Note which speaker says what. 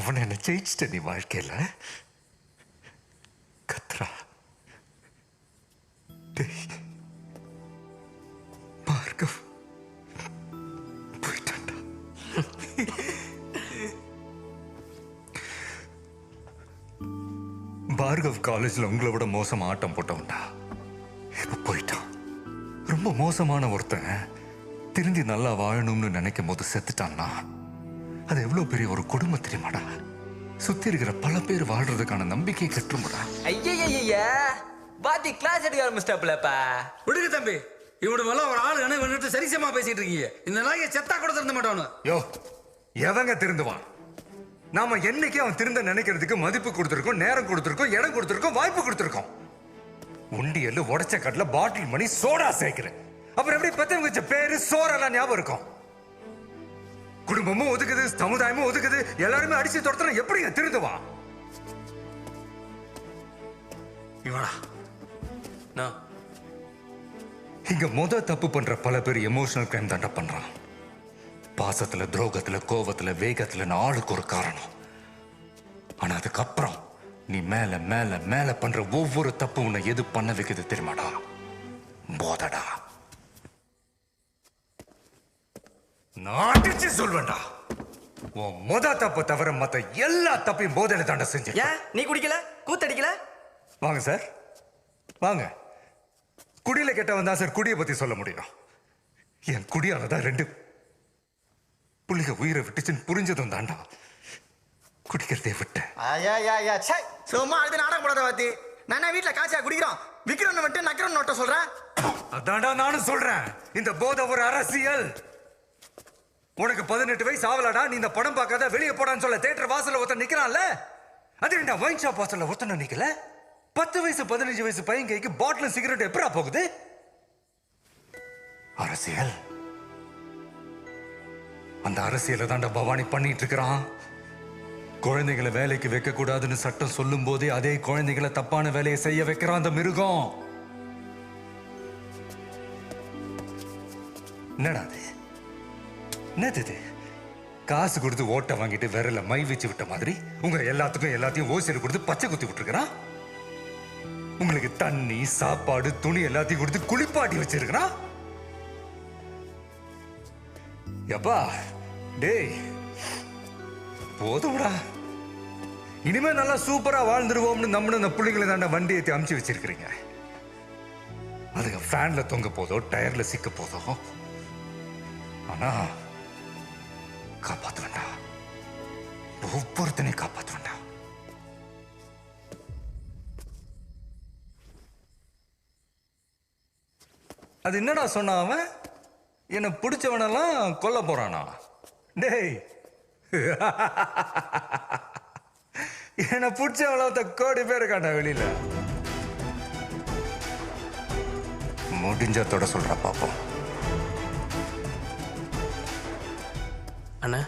Speaker 1: அவனை என்ன ஜெயிச்சிட்ட நீ வாழ்க்கையில கத்ரா பார்கவ் போயிட்டான்டா. பார்கவ் காலேஜ்ல உங்களை விட மோசமா ஆட்டம் போட்டவன்டா. இப்ப போயிட்டான். ரொம்ப மோசமான ஒருத்தன் திருந்தி நல்லா வாழணும்னு நினைக்கும் போது செத்துட்டான்னா அது எவ்வளவு பெரிய ஒரு குடும்பம் தெரியுமாடா. சுத்தி இருக்கிற பல பேர் வாழ்றதுக்கான நம்பிக்கை கட்டுமுடா.
Speaker 2: ஐயா பாத்தி கிளாஸ் எடுக்க ஆரம்பிச்சிட்டாப்லப்பா.
Speaker 3: விடுங்க தம்பி, இவனு மேல ஒரு ஆளு என்ன வந்துட்டு சரிசமா பேசிட்டு இருக்கீங்க. இந்த நாயை செத்தா கூட திருந்த மாட்டானு.
Speaker 1: யோ எவங்க திருந்துவான்? நாம என்னைக்கு அவன் திருந்த நினைக்கிறதுக்கு மதிப்பு கொடுத்துருக்கோம், நேரம் கொடுத்துருக்கோம், இடம் கொடுத்துருக்கோம், வாய்ப்பு கொடுத்துருக்கோம். உண்டியல்ல உடைச்ச கடல பாட்டில் மணி சோடா சேர்க்கிறேன். அப்புறம் எப்படி பெத்தவங்க வச்ச பேரு சோறெல்லாம் ஞாபகம் இருக்கும்? குடும்பமும் ஒதுக்குது, சமுதாயமும் ஒதுக்குது, எல்லாருமே அடிச்சு துரத்துனா எப்படிங்க திருந்துவான்?
Speaker 3: இவனா
Speaker 1: இங்க தப்பு பண்ற பல பேர் எமோஷனல் கிரைம் தாண்டா பண்றான். பாசத்துல, துரோகத்துல, கோபத்துல, வேகத்துல ஆளுக்கு ஒரு காரணம். ஆனா அதுக்கப்புறம் நீ மேல மேல மேல பண்ற ஒவ்வொரு தப்பு உன்னை எது பண்ண வைக்குது தெரியுமாடா? போதடா. நான் அடிச்சு சொல்வேன்டா, உன் தப்பு தவிர மத்த எல்லா தப்பையும் போதையில தாண்டா செஞ்ச.
Speaker 2: நீ குடிக்கல, கூத்தடிக்கல?
Speaker 1: வாங்க சார், வாங்க. குடியில கெட்டவன் தான் சார் குடியை பத்தி சொல்ல முடியும். என் குடியாலதான் 2 புள்ளிக உயிரை விட்டுச்சுன்னு புரிஞ்சதும் தாண்டா குடிக்கிறதே விட்டேன்.
Speaker 4: சும்மா அழுது நாடகம் போடாத வாத்தி. நான் வீட்டுல காய்ச்சா குடிக்கிறோம், விக்கிறோன்னு விட்டு நக்கிறோன்னு நோட்ட சொல்றேன்.
Speaker 1: அதான்டா நானும் சொல்றேன். இந்த போதை ஒரு அரசியல். உனக்கு 18 வயசு ஆவலாடா, நீ இந்த படம் பார்க்காத வெளியே போடான்னு சொல்ல தியேட்டர் வாசல்ல ஒருத்தன் நிக்கிறான்ல, அது என்ன வைன் ஷாப் வாசல்ல ஒருத்தன் நிக்கல? 10 வயசு 15 வயசு பையன் கைக்கு பாட்டில் சிகரெட் எப்படா போகுது? அரசியல். அந்த அரசியலை தாண்டா பவானி பண்ணிட்டு இருக்கிறான். குழந்தைகளை வேலைக்கு வைக்க கூடாதுன்னு சட்டம் சொல்லும் போதே அதே குழந்தைகளை தப்பான வேலையை செய்ய வைக்கிறான் அந்த மிருகம். என்னடா என்னது? காசு கொடுத்து ஓட்ட வாங்கிட்டு விரல மை வச்சு விட்ட மாதிரி உங்க எல்லாத்தையும் ஓசியில் கொடுத்து பச்சை குத்தி விட்டுருக்கிறான். உங்களுக்கு தண்ணி, சாப்பாடு, துணி எல்லாத்தையும் கொடுத்து குளிப்பாட்டி வச்சிருக்கிறான். எப்பா டேய் போதும்டா. இனிமே நல்லா சூப்பரா வாழ்ந்துருவோம்னு நம்மளும் இந்த பிள்ளைங்களை தாண்ட வண்டி ஏற்றி அமுச்சு வச்சிருக்கிறீங்க. அதுக்கு ஃபேன்ல தொங்க போதோ, டயர்ல சிக்க போதோ, ஆனா காப்பாத்த வேண்டாம். ஒவ்வொருத்தனையும் காப்பாத்த வேண்டாம். அது என்னடா சொன்ன அவன்? என்ன பிடிச்சவனெல்லாம் கொல்ல போறானா? டேய் என்ன பிடிச்சவள கோடி பேர் இருக்காண்டா வெளியில. முடிஞ்சத்தோட சொல்ற பாப்போம்.
Speaker 2: அண்ணா